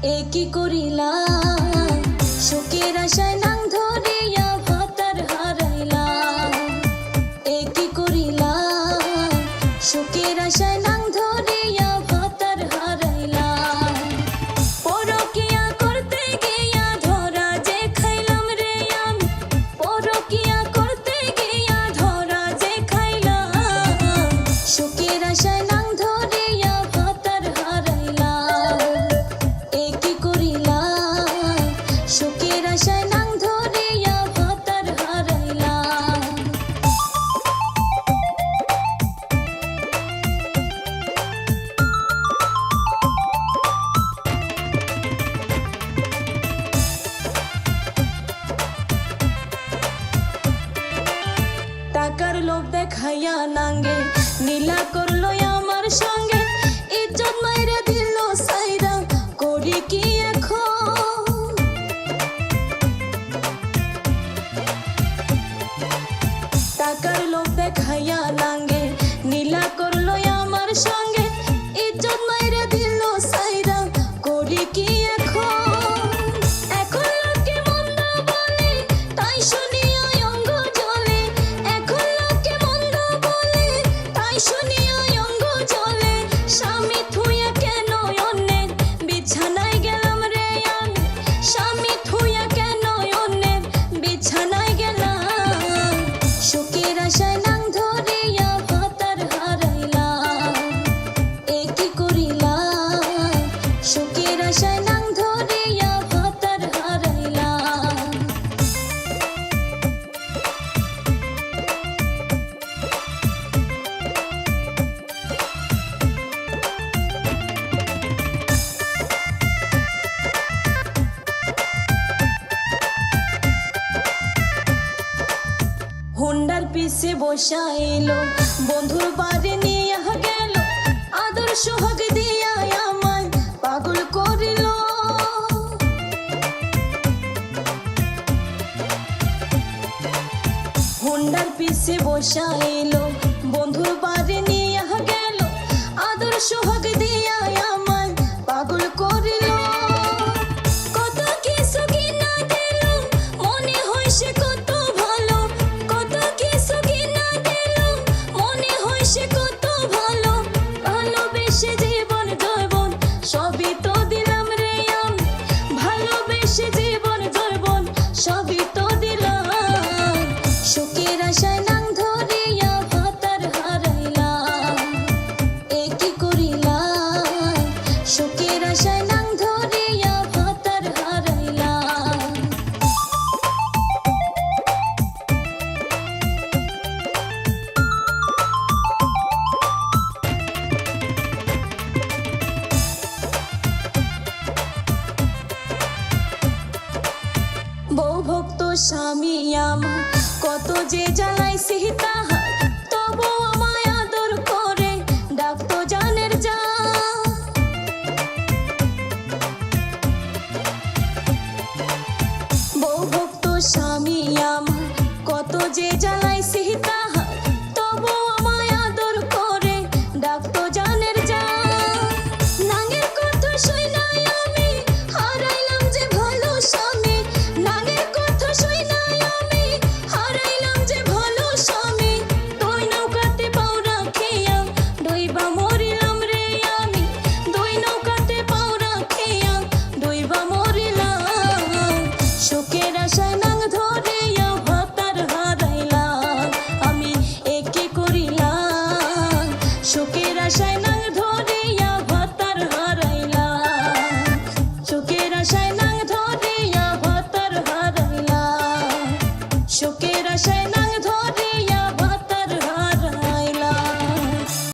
কি করিলাম সুখের আশায় নাং ধরিয়া ভাতার হারাইলাম। কি করিলাম সুখের আশায় নাং ধরিয়া ভাতার হারাইলাম। পরকিয়া করতে গিয়া ধরা যে খাইলাম রে আমি, পরকিয়া করতে গিয়া ধরা যে খাইলাম। সুখের আশায় নাং ধরিয়া ভাতার হারাইলাম। কি করিলাম সুখের আশায় নাং ধরিয়া ভাতার হারাইলাম। টাকার লোভ দেখাইয়া নাঙ্গে নীলা করলো আমার সঙ্গে, ইজ্জত মাইরা দিল সাইরা করি কি এখন। টাকার লোভ দেখাইয়া নাঙ্গে নীলা করলো আমার সঙ্গে, ইজ্জত মাইরা দিল সাইরা করি কি এখন। এখন লোকে মন্দ বলে তাই শুনিয়া অঙ্গ জ্বলে, এখন লোকে মন্দ বলে তাই শুনিয়া অঙ্গ জ্বলে। স্বামী থুইয়া কেন অন্যের বিছানায় গেলাম রে আমি, স্বামী থুইয়া কেন অন্যের বিছানায় গেলাম। সুখের আশায় নাং ধরিয়া ভাতার হারাইলাম। কি করিলাম সুখের আশায় নাং ধরিয়া ভাতার হারাইলাম। হুন্ডার পিছে বসা এলো বন্ধুর বাড়ি নিয়ে গেল, আদর সোহাগ দিয়া আমায় পাগল করিল। হুন্ডার পিছে বসা এলো বন্ধুর বাড়ি নিয়ে গেল, আদর সোহাগ দিয়া আমায় পাগল করিল। কত কিছু কিনা দিল মনে হয় সে কত ভালো, কত কিছু কিনা দিল মনে হয় সে কত ভালো। ভালোবেসে জীবন জৈবন সবই তো দিলাম রে আমি, ভালোবেসে জীবন জৈবন সবই তো দিলাম। সুখের আশায় নাং ধরিয়া ভাতার হারাইলাম। কি করিলাম সুখের আশায় নাং ধরিয়া ভাতার হারাইলাম। বউ ভক্ত স্বামী আমার কত যে জ্বালাইছি তাহা